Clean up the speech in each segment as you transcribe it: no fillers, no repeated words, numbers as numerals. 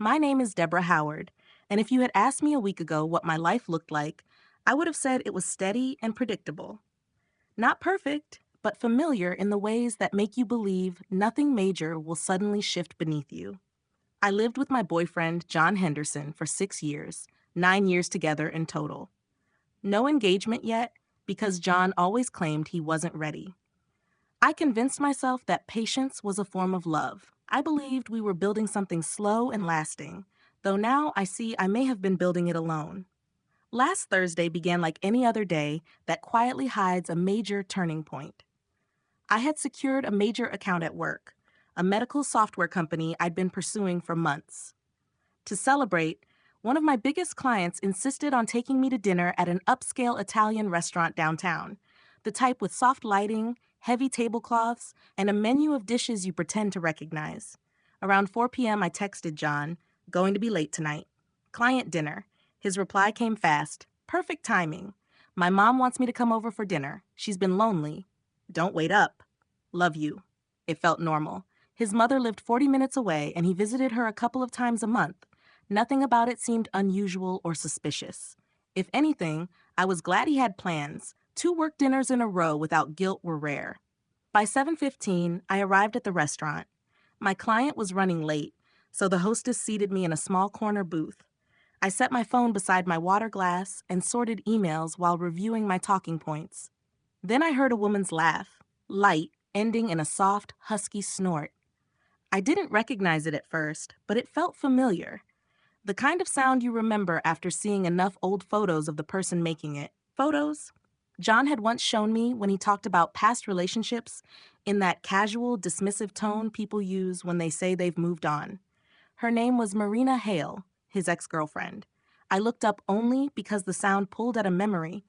My name is Deborah Howard, and if you had asked me a week ago what my life looked like, I would have said it was steady and predictable. Not perfect, but familiar in the ways that make you believe nothing major will suddenly shift beneath you. I lived with my boyfriend, John Henderson, for 6 years, 9 years together in total. No engagement yet, because John always claimed he wasn't ready. I convinced myself that patience was a form of love. I believed we were building something slow and lasting, though now I see I may have been building it alone. Last Thursday began like any other day that quietly hides a major turning point. I had secured a major account at work, a medical software company I'd been pursuing for months. To celebrate, one of my biggest clients insisted on taking me to dinner at an upscale Italian restaurant downtown, the type with soft lighting, heavy tablecloths, and a menu of dishes you pretend to recognize. Around 4 p.m., I texted John, "Going to be late tonight. Client dinner." His reply came fast. Perfect timing. "My mom wants me to come over for dinner. She's been lonely. Don't wait up. Love you." It felt normal. His mother lived 40 minutes away, and he visited her a couple of times a month. Nothing about it seemed unusual or suspicious. If anything, I was glad he had plans. 2 work dinners in a row without guilt were rare. By 7:15, I arrived at the restaurant. My client was running late, so the hostess seated me in a small corner booth. I set my phone beside my water glass and sorted emails while reviewing my talking points. Then I heard a woman's laugh, light, ending in a soft, husky snort. I didn't recognize it at first, but it felt familiar. The kind of sound you remember after seeing enough old photos of the person making it. Photos John had once shown me when he talked about past relationships in that casual, dismissive tone people use when they say they've moved on. Her name was Marina Hale, his ex-girlfriend. I looked up only because the sound pulled at a memory,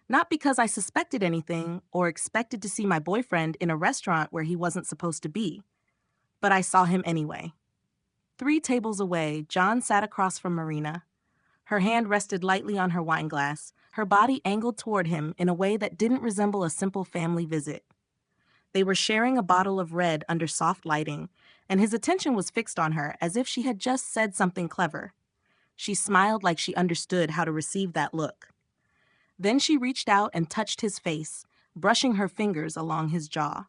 not because I suspected anything or expected to see my boyfriend in a restaurant where he wasn't supposed to be. But I saw him anyway. 3 tables away, John sat across from Marina. Her hand rested lightly on her wineglass, her body angled toward him in a way that didn't resemble a simple family visit. They were sharing a bottle of red under soft lighting, and his attention was fixed on her as if she had just said something clever. She smiled like she understood how to receive that look. Then she reached out and touched his face, brushing her fingers along his jaw.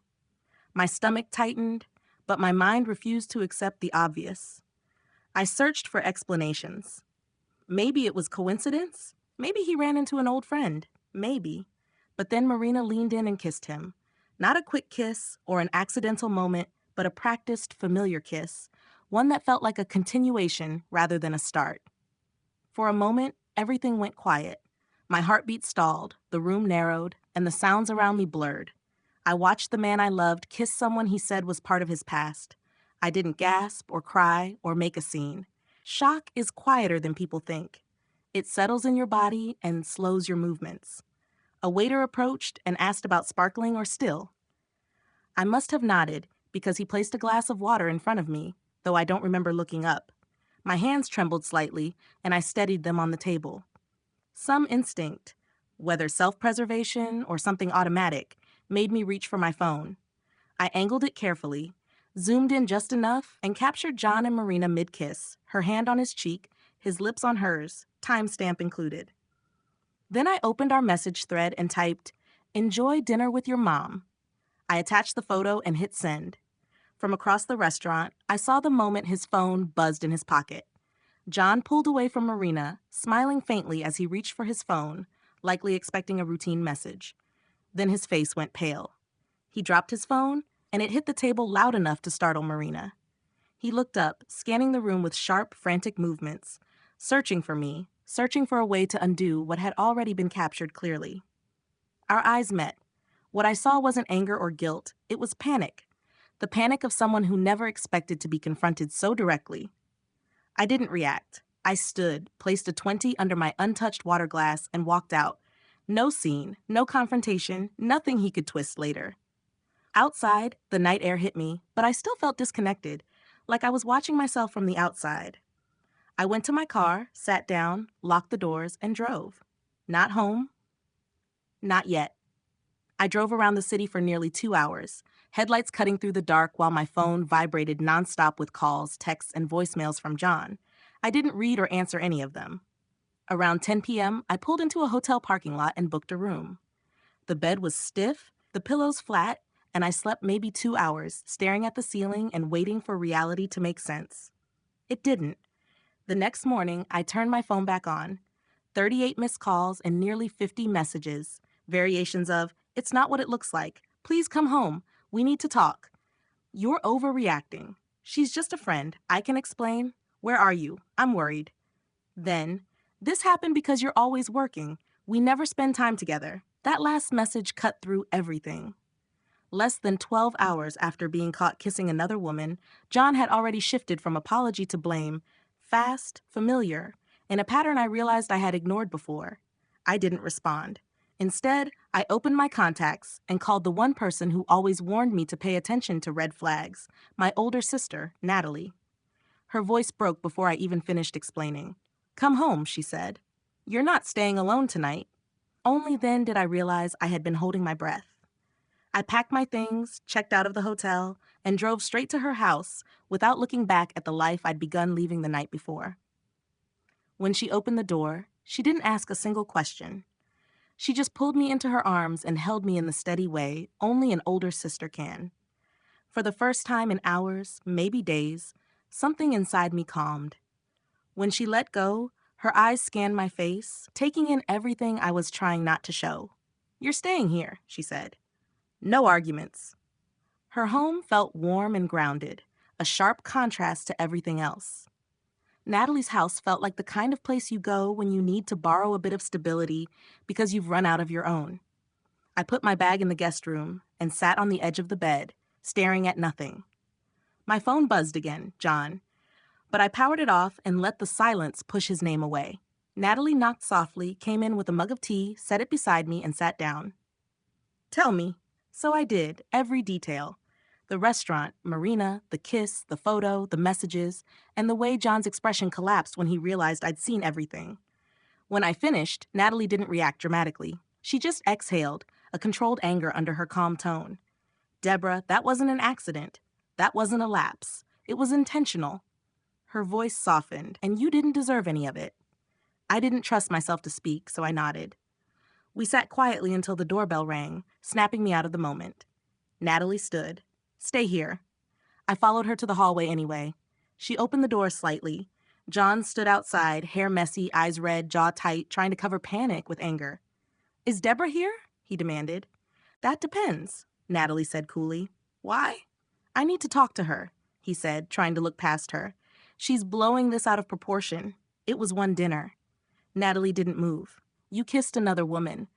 My stomach tightened, but my mind refused to accept the obvious. I searched for explanations. Maybe it was coincidence. Maybe he ran into an old friend. Maybe. But then Marina leaned in and kissed him. Not a quick kiss or an accidental moment, but a practiced, familiar kiss, one that felt like a continuation rather than a start. For a moment, everything went quiet. My heartbeat stalled, the room narrowed, and the sounds around me blurred. I watched the man I loved kiss someone he said was part of his past. I didn't gasp or cry or make a scene. Shock is quieter than people think. It settles in your body and slows your movements. A waiter approached and asked about sparkling or still. I must have nodded because he placed a glass of water in front of me, though I don't remember looking up. My hands trembled slightly, and I steadied them on the table. Some instinct, whether self-preservation or something automatic, made me reach for my phone. I angled it carefully, zoomed in just enough, and captured John and Marina mid-kiss, her hand on his cheek, his lips on hers, timestamp included. Then I opened our message thread and typed, "Enjoy dinner with your mom." I attached the photo and hit send. From across the restaurant, I saw the moment his phone buzzed in his pocket. John pulled away from Marina, smiling faintly as he reached for his phone, likely expecting a routine message. Then his face went pale. He dropped his phone, and it hit the table loud enough to startle Marina. He looked up, scanning the room with sharp, frantic movements, searching for me, searching for a way to undo what had already been captured clearly. Our eyes met. What I saw wasn't anger or guilt, it was panic. The panic of someone who never expected to be confronted so directly. I didn't react. I stood, placed a 20 under my untouched water glass, and walked out. No scene, no confrontation, nothing he could twist later. Outside, the night air hit me, but I still felt disconnected, like I was watching myself from the outside. I went to my car, sat down, locked the doors, and drove. Not home. Not yet. I drove around the city for nearly 2 hours, headlights cutting through the dark while my phone vibrated nonstop with calls, texts, and voicemails from John. I didn't read or answer any of them. Around 10 p.m., I pulled into a hotel parking lot and booked a room. The bed was stiff, the pillows flat, and I slept maybe 2 hours, staring at the ceiling and waiting for reality to make sense. It didn't. The next morning, I turned my phone back on. 38 missed calls and nearly 50 messages. Variations of, "It's not what it looks like. Please come home. We need to talk. You're overreacting. She's just a friend. I can explain. Where are you? I'm worried." Then, "This happened because you're always working. We never spend time together." That last message cut through everything. Less than 12 hours after being caught kissing another woman, John had already shifted from apology to blame, fast, familiar, in a pattern I realized I had ignored before. I didn't respond. Instead, I opened my contacts and called the one person who always warned me to pay attention to red flags, my older sister, Natalie. Her voice broke before I even finished explaining. "Come home," she said. "You're not staying alone tonight." Only then did I realize I had been holding my breath. I packed my things, checked out of the hotel, and drove straight to her house without looking back at the life I'd begun leaving the night before. When she opened the door, she didn't ask a single question. She just pulled me into her arms and held me in the steady way only an older sister can. For the first time in hours, maybe days, something inside me calmed. When she let go, her eyes scanned my face, taking in everything I was trying not to show. "You're staying here," she said. "No arguments." Her home felt warm and grounded, a sharp contrast to everything else. Natalie's house felt like the kind of place you go when you need to borrow a bit of stability because you've run out of your own. I put my bag in the guest room and sat on the edge of the bed, staring at nothing. My phone buzzed again, John, but I powered it off and let the silence push his name away. Natalie knocked softly, came in with a mug of tea, set it beside me, and sat down. "Tell me." So I did, every detail. The restaurant, Marina, the kiss, the photo, the messages, and the way John's expression collapsed when he realized I'd seen everything. When I finished, Natalie didn't react dramatically. She just exhaled, a controlled anger under her calm tone. "Deborah, that wasn't an accident. That wasn't a lapse. It was intentional." Her voice softened, "And you didn't deserve any of it." I didn't trust myself to speak, so I nodded. We sat quietly until the doorbell rang, snapping me out of the moment. Natalie stood. "Stay here." I followed her to the hallway anyway. She opened the door slightly. John stood outside, hair messy, eyes red, jaw tight, trying to cover panic with anger. "Is Deborah here?" he demanded. "That depends," Natalie said coolly. "Why?" "I need to talk to her," he said, trying to look past her. "She's blowing this out of proportion. It was one dinner." Natalie didn't move. "You kissed another woman.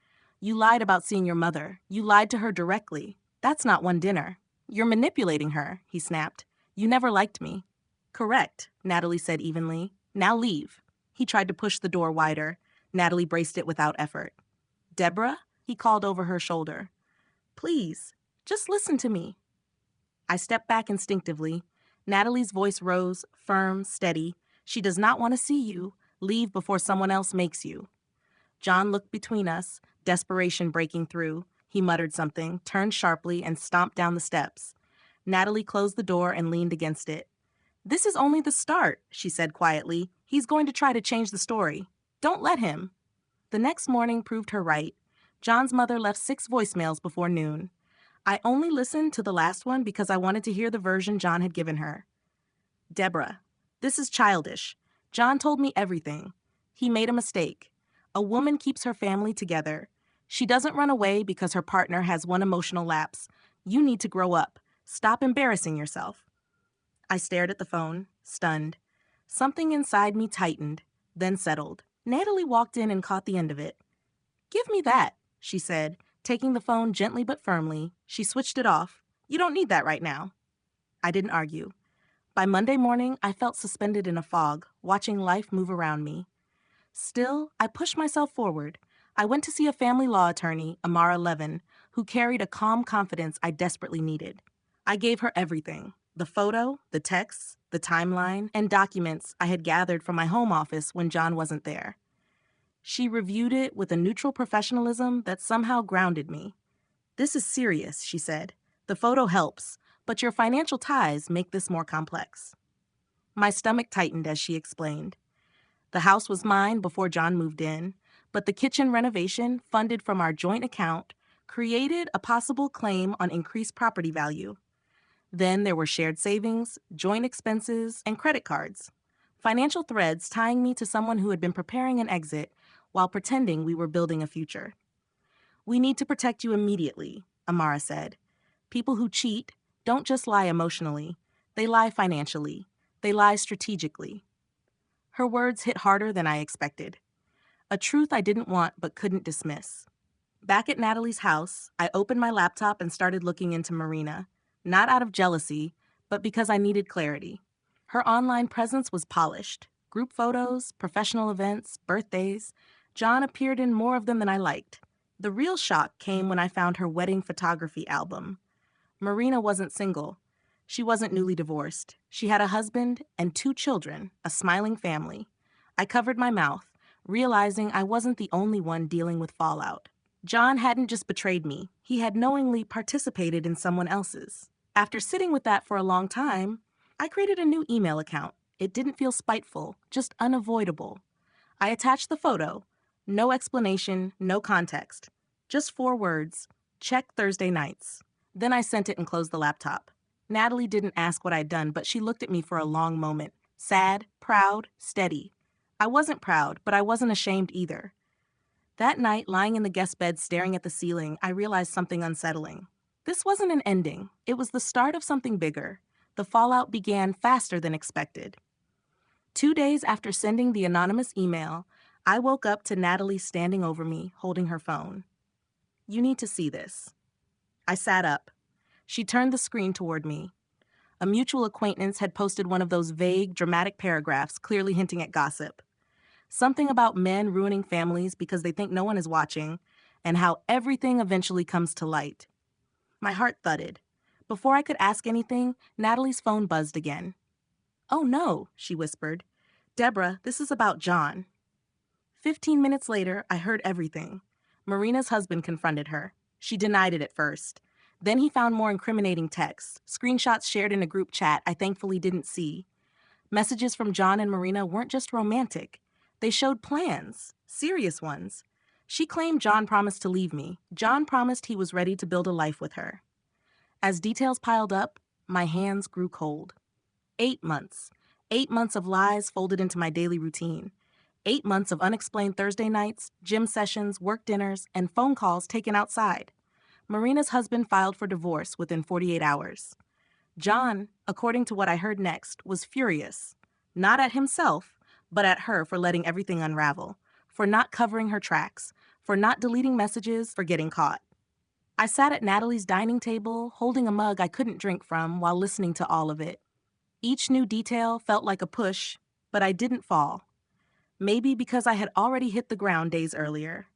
You lied about seeing your mother. You lied to her directly. That's not one dinner. You're manipulating her," he snapped. "You never liked me." "Correct," Natalie said evenly. "Now leave." He tried to push the door wider. Natalie braced it without effort. "Deborah?" he called over her shoulder. "Please, just listen to me." I stepped back instinctively. Natalie's voice rose, firm, steady. "She does not want to see you. Leave before someone else makes you." John looked between us, desperation breaking through. He muttered something, turned sharply, and stomped down the steps. Natalie closed the door and leaned against it. "This is only the start," she said quietly. "He's going to try to change the story. Don't let him." The next morning proved her right. John's mother left 6 voicemails before noon. I only listened to the last one because I wanted to hear the version John had given her. "Deborah, this is childish. John told me everything. He made a mistake. A woman keeps her family together. She doesn't run away because her partner has one emotional lapse. You need to grow up. Stop embarrassing yourself." I stared at the phone, stunned. Something inside me tightened, then settled. Natalie walked in and caught the end of it. "Give me that," she said, taking the phone gently but firmly. She switched it off. "You don't need that right now." I didn't argue. By Monday morning, I felt suspended in a fog, watching life move around me. Still, I pushed myself forward. I went to see a family law attorney, Amara Levin, who carried a calm confidence I desperately needed. I gave her everything: the photo, the texts, the timeline, and documents I had gathered from my home office when John wasn't there. She reviewed it with a neutral professionalism that somehow grounded me. "This is serious," she said. "The photo helps, but your financial ties make this more complex." My stomach tightened as she explained. The house was mine before John moved in, but the kitchen renovation, funded from our joint account, created a possible claim on increased property value. Then there were shared savings, joint expenses, and credit cards. Financial threads tying me to someone who had been preparing an exit while pretending we were building a future. We need to protect you immediately, Amara said. People who cheat don't just lie emotionally, they lie financially, they lie strategically. Her words hit harder than I expected. A truth I didn't want but couldn't dismiss. Back at Natalie's house, I opened my laptop and started looking into Marina, not out of jealousy, but because I needed clarity. Her online presence was polished. Group photos, professional events, birthdays. John appeared in more of them than I liked. The real shock came when I found her wedding photography album. Marina wasn't single. She wasn't newly divorced. She had a husband and 2 children, a smiling family. I covered my mouth, realizing I wasn't the only one dealing with fallout. John hadn't just betrayed me, he had knowingly participated in someone else's. After sitting with that for a long time, I created a new email account. It didn't feel spiteful, just unavoidable. I attached the photo. No explanation, no context. Just 4 words, check Thursday nights. Then I sent it and closed the laptop. Natalie didn't ask what I'd done, but she looked at me for a long moment. Sad, proud, steady. I wasn't proud, but I wasn't ashamed either. That night, lying in the guest bed staring at the ceiling, I realized something unsettling. This wasn't an ending. It was the start of something bigger. The fallout began faster than expected. 2 days after sending the anonymous email, I woke up to Natalie standing over me, holding her phone. "You need to see this." I sat up. She turned the screen toward me. A mutual acquaintance had posted one of those vague, dramatic paragraphs, clearly hinting at gossip. Something about men ruining families because they think no one is watching, and how everything eventually comes to light. My heart thudded. Before I could ask anything, Natalie's phone buzzed again. "Oh no," she whispered. "Deborah, this is about John." 15 minutes later, I heard everything. Marina's husband confronted her. She denied it at first. Then he found more incriminating texts, screenshots shared in a group chat I thankfully didn't see. Messages from John and Marina weren't just romantic. They showed plans, serious ones. She claimed John promised to leave me. John promised he was ready to build a life with her. As details piled up, my hands grew cold. 8 months. 8 months of lies folded into my daily routine. 8 months of unexplained Thursday nights, gym sessions, work dinners, and phone calls taken outside. Marina's husband filed for divorce within 48 hours. John, according to what I heard next, was furious. Not at himself, but at her for letting everything unravel, for not covering her tracks, for not deleting messages, for getting caught. I sat at Natalie's dining table, holding a mug I couldn't drink from while listening to all of it. Each new detail felt like a push, but I didn't fall. Maybe because I had already hit the ground days earlier.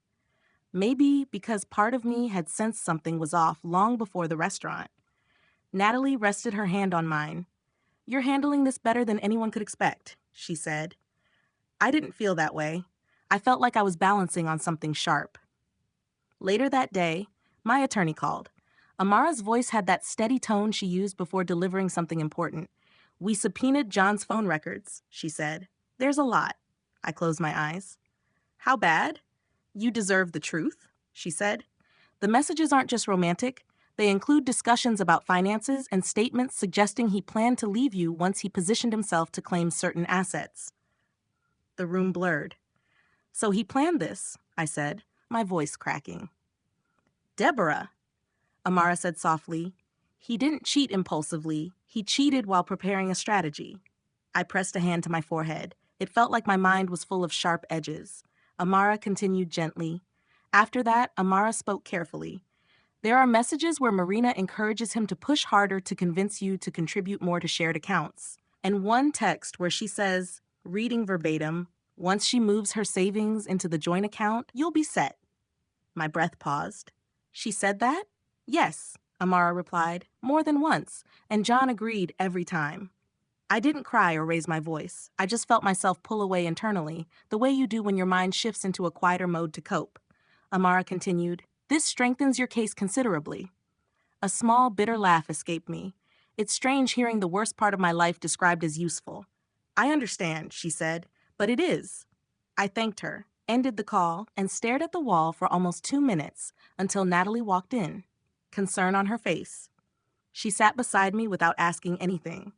Maybe because part of me had sensed something was off long before the restaurant. Natalie rested her hand on mine. "You're handling this better than anyone could expect," she said. I didn't feel that way. I felt like I was balancing on something sharp. Later that day, my attorney called. Amara's voice had that steady tone she used before delivering something important. "We subpoenaed John's phone records," she said. "There's a lot." I closed my eyes. "How bad?" "You deserve the truth," she said. "The messages aren't just romantic. They include discussions about finances and statements suggesting he planned to leave you once he positioned himself to claim certain assets." The room blurred. "So he planned this," I said, my voice cracking. "Deborah," Amara said softly, "he didn't cheat impulsively. He cheated while preparing a strategy." I pressed a hand to my forehead. It felt like my mind was full of sharp edges. Amara continued gently. After that, Amara spoke carefully. "There are messages where Marina encourages him to push harder to convince you to contribute more to shared accounts. And one text where she says, reading verbatim, 'Once she moves her savings into the joint account, you'll be set.'" My breath paused. "She said that?" "Yes," Amara replied, "more than once, and John agreed every time." I didn't cry or raise my voice. I just felt myself pull away internally, the way you do when your mind shifts into a quieter mode to cope. Amara continued, "This strengthens your case considerably." A small, bitter laugh escaped me. It's strange hearing the worst part of my life described as useful. I understand, she said, but it is. I thanked her, ended the call, and stared at the wall for almost 2 minutes until Natalie walked in, concern on her face. She sat beside me without asking anything.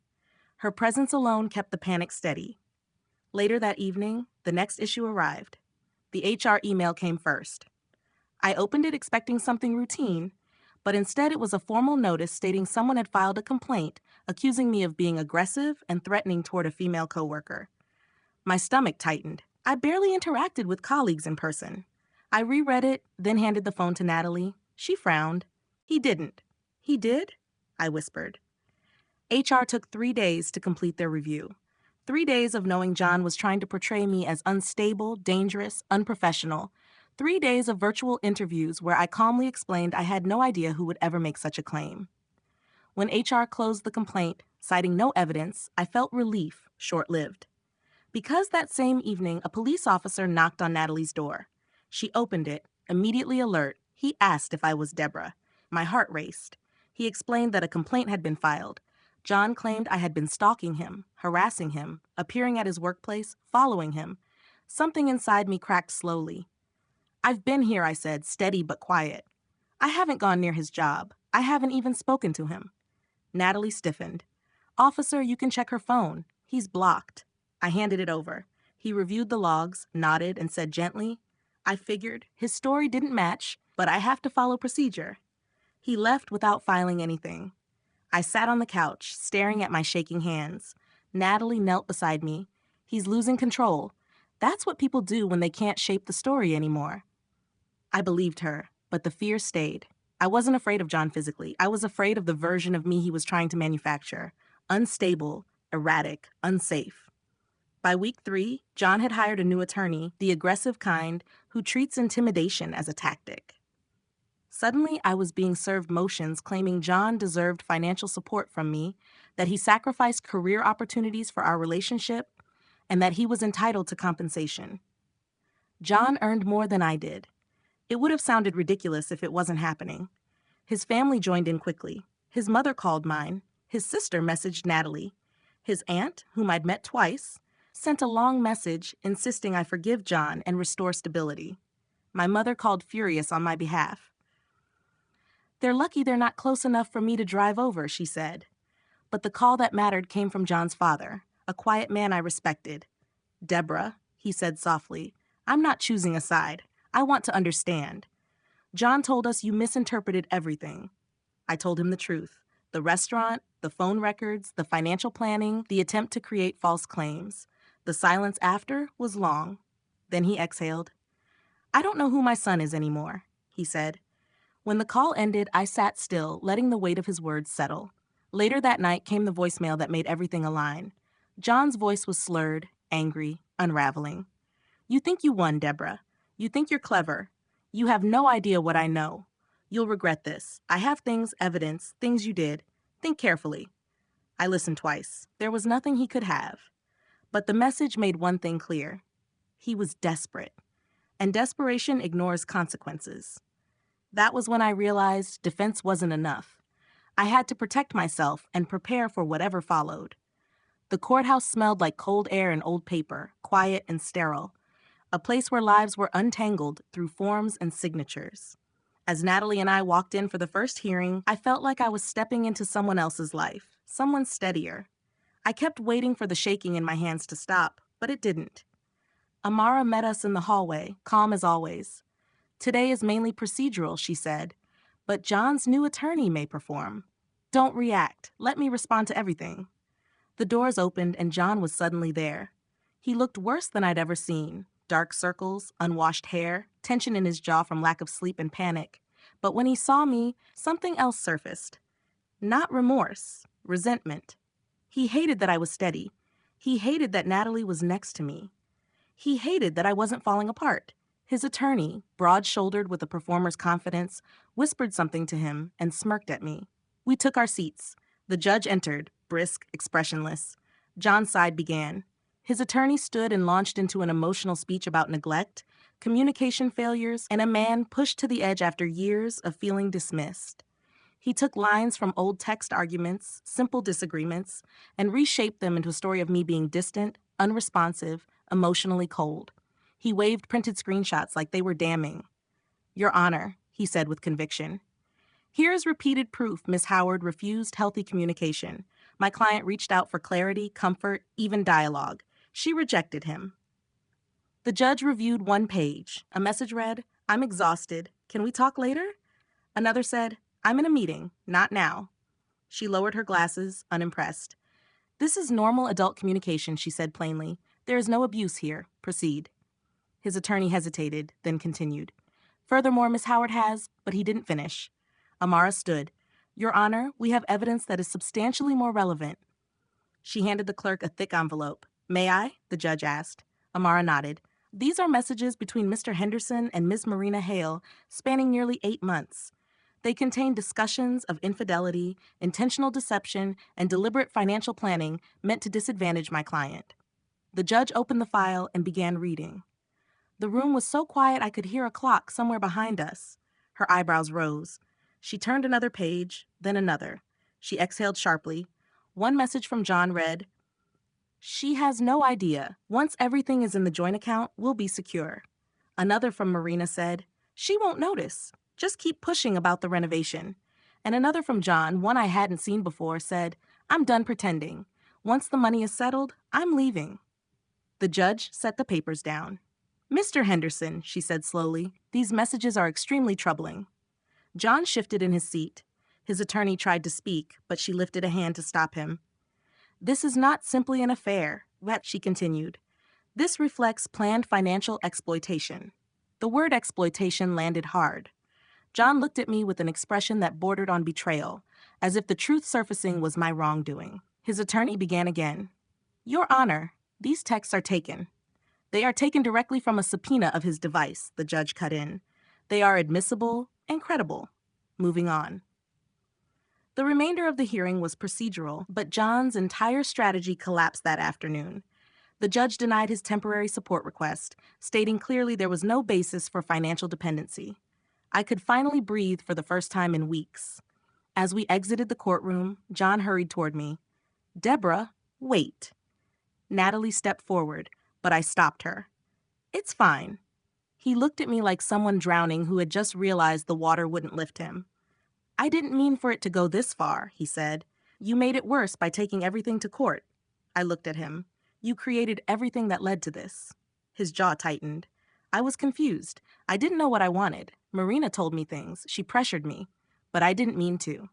Her presence alone kept the panic steady. Later that evening, the next issue arrived. The HR email came first. I opened it expecting something routine, but instead it was a formal notice stating someone had filed a complaint accusing me of being aggressive and threatening toward a female coworker. My stomach tightened. I barely interacted with colleagues in person. I reread it, then handed the phone to Natalie. She frowned. He didn't. He did? I whispered. HR took 3 days to complete their review. 3 days of knowing John was trying to portray me as unstable, dangerous, unprofessional. 3 days of virtual interviews where I calmly explained I had no idea who would ever make such a claim. When HR closed the complaint, citing no evidence, I felt relief, short-lived. Because that same evening, a police officer knocked on Natalie's door. She opened it, immediately alert. He asked if I was Deborah. My heart raced. He explained that a complaint had been filed. John claimed I had been stalking him, harassing him, appearing at his workplace, following him. Something inside me cracked slowly. I've been here, I said, steady but quiet. I haven't gone near his job. I haven't even spoken to him. Natalie stiffened. Officer, you can check her phone. He's blocked. I handed it over. He reviewed the logs, nodded, and said gently, I figured his story didn't match, but I have to follow procedure. He left without filing anything. I sat on the couch, staring at my shaking hands. Natalie knelt beside me. He's losing control. That's what people do when they can't shape the story anymore. I believed her, but the fear stayed. I wasn't afraid of John physically. I was afraid of the version of me he was trying to manufacture. Unstable, erratic, unsafe. By week 3, John had hired a new attorney, the aggressive kind, who treats intimidation as a tactic. Suddenly, I was being served motions claiming John deserved financial support from me, that he sacrificed career opportunities for our relationship, and that he was entitled to compensation. John earned more than I did. It would have sounded ridiculous if it wasn't happening. His family joined in quickly. His mother called mine. His sister messaged Natalie. His aunt, whom I'd met twice, sent a long message insisting I forgive John and restore stability. My mother called furious on my behalf. They're lucky they're not close enough for me to drive over, she said. But the call that mattered came from John's father, a quiet man I respected. Deborah, he said softly, I'm not choosing a side. I want to understand. John told us you misinterpreted everything. I told him the truth. The restaurant, the phone records, the financial planning, the attempt to create false claims. The silence after was long. Then he exhaled. I don't know who my son is anymore, he said. When the call ended, I sat still, letting the weight of his words settle. Later that night came the voicemail that made everything align. John's voice was slurred, angry, unraveling. You think you won, Deborah. You think you're clever. You have no idea what I know. You'll regret this. I have things, evidence, things you did. Think carefully. I listened twice. There was nothing he could have. But the message made one thing clear. He was desperate. And desperation ignores consequences. That was when I realized defense wasn't enough. I had to protect myself and prepare for whatever followed. The courthouse smelled like cold air and old paper, quiet and sterile, a place where lives were untangled through forms and signatures. As Natalie and I walked in for the first hearing, I felt like I was stepping into someone else's life, someone steadier. I kept waiting for the shaking in my hands to stop, but it didn't. Amara met us in the hallway, calm as always. Today is mainly procedural, she said, but John's new attorney may perform. Don't react. Let me respond to everything. The doors opened and John was suddenly there. He looked worse than I'd ever seen. Dark circles, unwashed hair, tension in his jaw from lack of sleep and panic. But when he saw me, something else surfaced. Not remorse, resentment. He hated that I was steady. He hated that Natalie was next to me. He hated that I wasn't falling apart. His attorney, broad-shouldered with a performer's confidence, whispered something to him and smirked at me. We took our seats. The judge entered, brisk, expressionless. John's side began. His attorney stood and launched into an emotional speech about neglect, communication failures, and a man pushed to the edge after years of feeling dismissed. He took lines from old text arguments, simple disagreements, and reshaped them into a story of me being distant, unresponsive, emotionally cold. He waved printed screenshots like they were damning. "Your Honor," he said with conviction. "Here is repeated proof Miss Howard refused healthy communication. My client reached out for clarity, comfort, even dialogue. She rejected him." The judge reviewed one page. A message read, "I'm exhausted. Can we talk later?" Another said, "I'm in a meeting. Not now." She lowered her glasses, unimpressed. "This is normal adult communication," she said plainly. "There is no abuse here. Proceed." His attorney hesitated, then continued. "Furthermore, Miss Howard has," but he didn't finish. Amara stood. "Your Honor, we have evidence that is substantially more relevant." She handed the clerk a thick envelope. "May I?" the judge asked. Amara nodded. "These are messages between Mr. Henderson and Ms. Marina Hale, spanning nearly 8 months. They contain discussions of infidelity, intentional deception, and deliberate financial planning meant to disadvantage my client." The judge opened the file and began reading. The room was so quiet I could hear a clock somewhere behind us. Her eyebrows rose. She turned another page, then another. She exhaled sharply. One message from John read, "She has no idea. Once everything is in the joint account, we'll be secure." Another from Marina said, "She won't notice. Just keep pushing about the renovation." And another from John, one I hadn't seen before, said, "I'm done pretending. Once the money is settled, I'm leaving." The judge set the papers down. "Mr. Henderson," she said slowly, "these messages are extremely troubling." John shifted in his seat. His attorney tried to speak, but she lifted a hand to stop him. "This is not simply an affair," she continued. "This reflects planned financial exploitation." The word exploitation landed hard. John looked at me with an expression that bordered on betrayal, as if the truth surfacing was my wrongdoing. His attorney began again. "Your Honor, these texts are taken." "They are taken directly from a subpoena of his device," the judge cut in. "They are admissible and credible." Moving on. The remainder of the hearing was procedural, but John's entire strategy collapsed that afternoon. The judge denied his temporary support request, stating clearly there was no basis for financial dependency. I could finally breathe for the first time in weeks. As we exited the courtroom, John hurried toward me. "Deborah, wait." Natalie stepped forward, but I stopped her. "It's fine." He looked at me like someone drowning who had just realized the water wouldn't lift him. "I didn't mean for it to go this far," he said. "You made it worse by taking everything to court." I looked at him. "You created everything that led to this." His jaw tightened. I was confused. I didn't know what I wanted. Marina told me things. She pressured me. But I didn't mean to.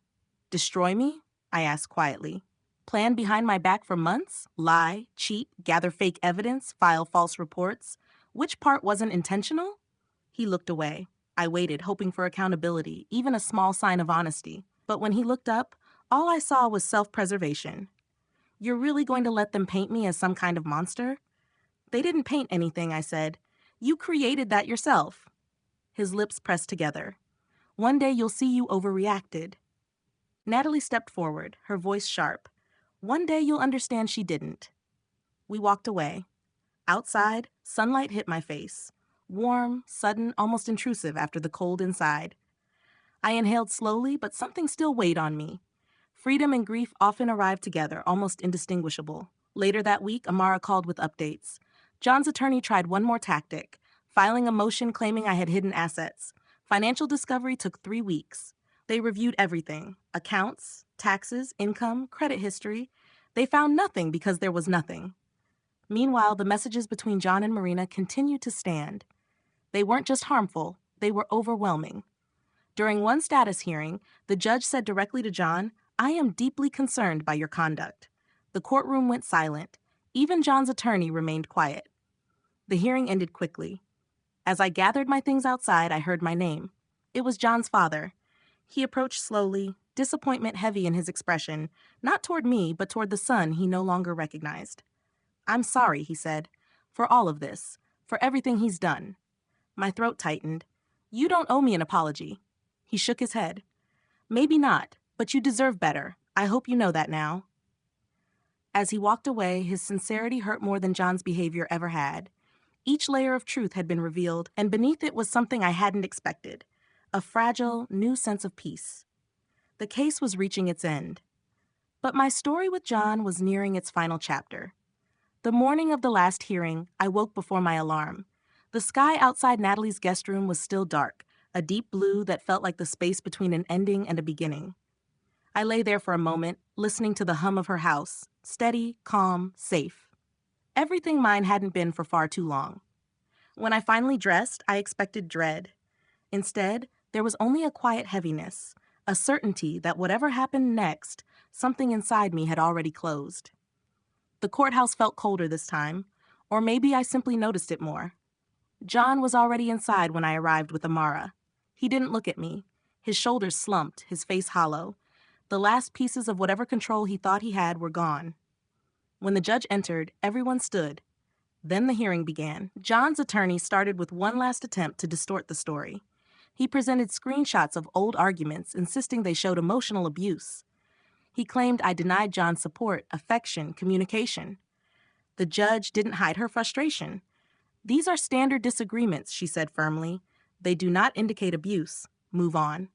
"Destroy me?" I asked quietly. "Plan behind my back for months? Lie, cheat, gather fake evidence, file false reports? Which part wasn't intentional?" He looked away. I waited, hoping for accountability, even a small sign of honesty. But when he looked up, all I saw was self-preservation. "You're really going to let them paint me as some kind of monster?" "They didn't paint anything," I said. "You created that yourself." His lips pressed together. "One day you'll see you overreacted." Natalie stepped forward, her voice sharp. "One day you'll understand she didn't." We walked away. Outside, sunlight hit my face. Warm, sudden, almost intrusive after the cold inside. I inhaled slowly, but something still weighed on me. Freedom and grief often arrive together, almost indistinguishable. Later that week, Amara called with updates. John's attorney tried one more tactic, filing a motion claiming I had hidden assets. Financial discovery took 3 weeks. They reviewed everything: accounts, taxes, income, credit history. They found nothing because there was nothing. Meanwhile, the messages between John and Marina continued to stand. They weren't just harmful, they were overwhelming. During one status hearing, the judge said directly to John, "I am deeply concerned by your conduct." The courtroom went silent. Even John's attorney remained quiet. The hearing ended quickly. As I gathered my things outside, I heard my name. It was John's father. He approached slowly, disappointment heavy in his expression, not toward me, but toward the son he no longer recognized. "I'm sorry," he said, "for all of this, for everything he's done." My throat tightened. "You don't owe me an apology." He shook his head. "Maybe not, but you deserve better. I hope you know that now." As he walked away, his sincerity hurt more than John's behavior ever had. Each layer of truth had been revealed, and beneath it was something I hadn't expected, a fragile, new sense of peace. The case was reaching its end. But my story with John was nearing its final chapter. The morning of the last hearing, I woke before my alarm. The sky outside Natalie's guest room was still dark, a deep blue that felt like the space between an ending and a beginning. I lay there for a moment, listening to the hum of her house, steady, calm, safe. Everything mine hadn't been for far too long. When I finally dressed, I expected dread. Instead, there was only a quiet heaviness, a certainty that whatever happened next, something inside me had already closed. The courthouse felt colder this time, or maybe I simply noticed it more. John was already inside when I arrived with Amara. He didn't look at me. His shoulders slumped, his face hollow. The last pieces of whatever control he thought he had were gone. When the judge entered, everyone stood. Then the hearing began. John's attorney started with one last attempt to distort the story. He presented screenshots of old arguments, insisting they showed emotional abuse. He claimed I denied John's support, affection, communication. The judge didn't hide her frustration. "These are standard disagreements," she said firmly. "They do not indicate abuse. Move on."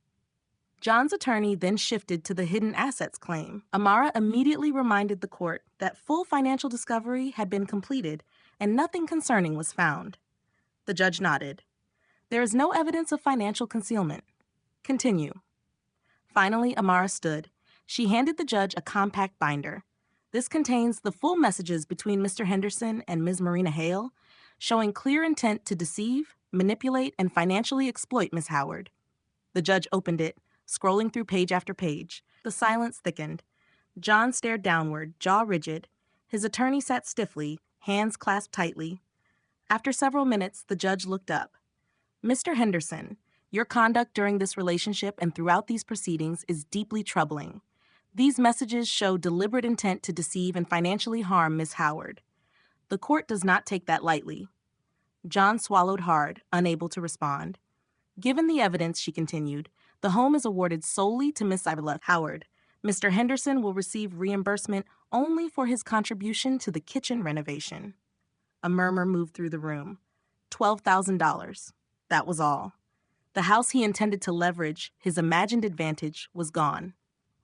John's attorney then shifted to the hidden assets claim. Amara immediately reminded the court that full financial discovery had been completed and nothing concerning was found. The judge nodded. "There is no evidence of financial concealment. Continue." Finally, Amara stood. She handed the judge a compact binder. This contains the full messages between Mr. Henderson and Ms. Marina Hale, showing clear intent to deceive, manipulate, and financially exploit Ms. Howard. The judge opened it, scrolling through page after page. The silence thickened. John stared downward, jaw rigid. His attorney sat stiffly, hands clasped tightly. After several minutes, the judge looked up. "Mr. Henderson, your conduct during this relationship and throughout these proceedings is deeply troubling. These messages show deliberate intent to deceive and financially harm Ms. Howard. The court does not take that lightly." John swallowed hard, unable to respond. "Given the evidence," she continued, "the home is awarded solely to Miss Howard. Mr. Henderson will receive reimbursement only for his contribution to the kitchen renovation." A murmur moved through the room. $12,000. That was all. The house he intended to leverage, his imagined advantage, was gone.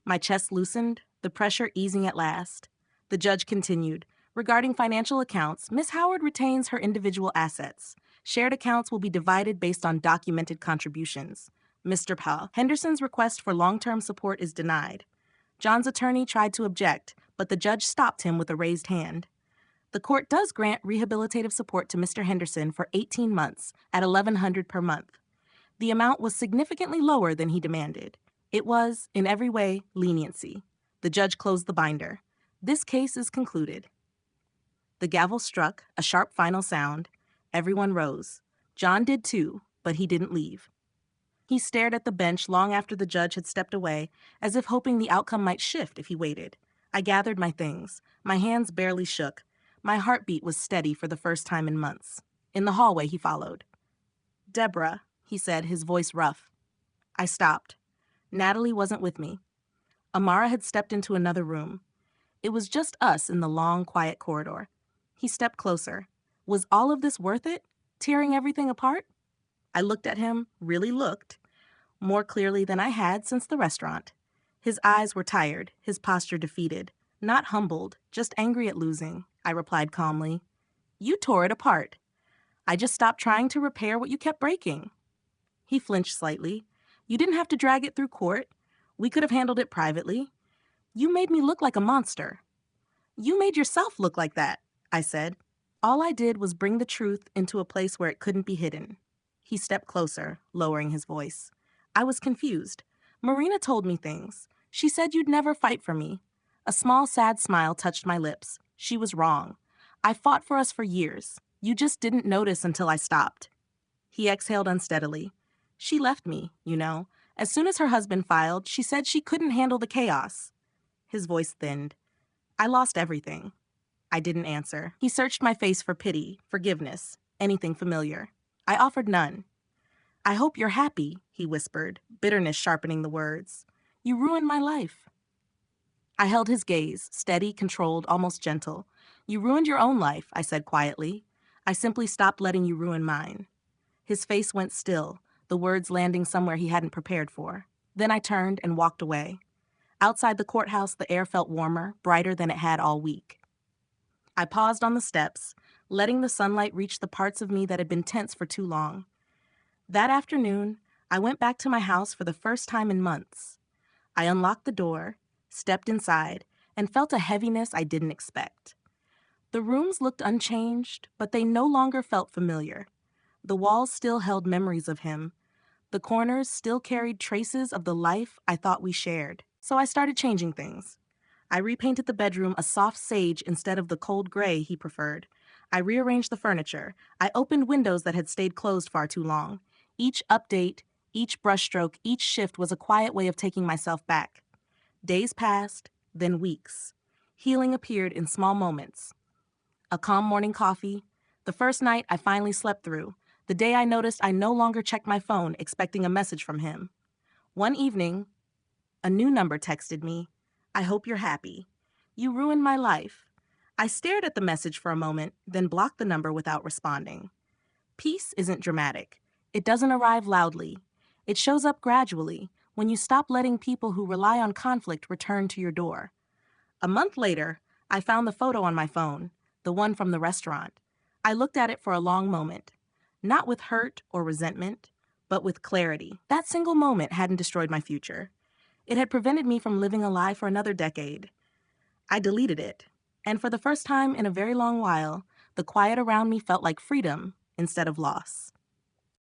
My chest loosened, the pressure easing at last. The judge continued, "Regarding financial accounts, Miss Howard retains her individual assets. Shared accounts will be divided based on documented contributions. Mr. Henderson's request for long-term support is denied." John's attorney tried to object, but the judge stopped him with a raised hand. "The court does grant rehabilitative support to Mr. Henderson for 18 months at $1,100 per month. The amount was significantly lower than he demanded. It was, in every way, leniency." The judge closed the binder. "This case is concluded." The gavel struck, a sharp final sound. Everyone rose. John did too, but he didn't leave. He stared at the bench long after the judge had stepped away, as if hoping the outcome might shift if he waited. I gathered my things. My hands barely shook. My heartbeat was steady for the first time in months. In the hallway, he followed. "Deborah," he said, his voice rough. I stopped. Natalie wasn't with me. Amara had stepped into another room. It was just us in the long, quiet corridor. He stepped closer. Was all of this worth it? Tearing everything apart? I looked at him, really looked, more clearly than I had since the restaurant. His eyes were tired, his posture defeated. Not humbled, just angry at losing, I replied calmly. "You tore it apart. I just stopped trying to repair what you kept breaking." He flinched slightly. "You didn't have to drag it through court. We could have handled it privately. You made me look like a monster." "You made yourself look like that," I said. "All I did was bring the truth into a place where it couldn't be hidden." He stepped closer, lowering his voice. I was confused. "Marina told me things. She said you'd never fight for me." A small, sad smile touched my lips. She was wrong. I fought for us for years. You just didn't notice until I stopped. He exhaled unsteadily. "She left me, you know. As soon as her husband filed, she said she couldn't handle the chaos." His voice thinned. "I lost everything." I didn't answer. He searched my face for pity, forgiveness, anything familiar. I offered none. "I hope you're happy," he whispered, bitterness sharpening the words. "You ruined my life." I held his gaze, steady, controlled, almost gentle. "You ruined your own life," I said quietly. "I simply stopped letting you ruin mine." His face went still, the words landing somewhere he hadn't prepared for. Then I turned and walked away. Outside the courthouse, the air felt warmer, brighter than it had all week. I paused on the steps, letting the sunlight reach the parts of me that had been tense for too long. That afternoon, I went back to my house for the first time in months. I unlocked the door, stepped inside, and felt a heaviness I didn't expect. The rooms looked unchanged, but they no longer felt familiar. The walls still held memories of him. The corners still carried traces of the life I thought we shared. So I started changing things. I repainted the bedroom a soft sage instead of the cold gray he preferred. I rearranged the furniture. I opened windows that had stayed closed far too long. Each update, each brushstroke, each shift was a quiet way of taking myself back. Days passed, then weeks. Healing appeared in small moments. A calm morning coffee. The first night I finally slept through. The day I noticed I no longer checked my phone expecting a message from him. One evening, a new number texted me. "I hope you're happy. You ruined my life." I stared at the message for a moment, then blocked the number without responding. Peace isn't dramatic. It doesn't arrive loudly. It shows up gradually when you stop letting people who rely on conflict return to your door. A month later, I found the photo on my phone, the one from the restaurant. I looked at it for a long moment, not with hurt or resentment, but with clarity. That single moment hadn't destroyed my future. It had prevented me from living a lie for another decade. I deleted it, and for the first time in a very long while, the quiet around me felt like freedom instead of loss.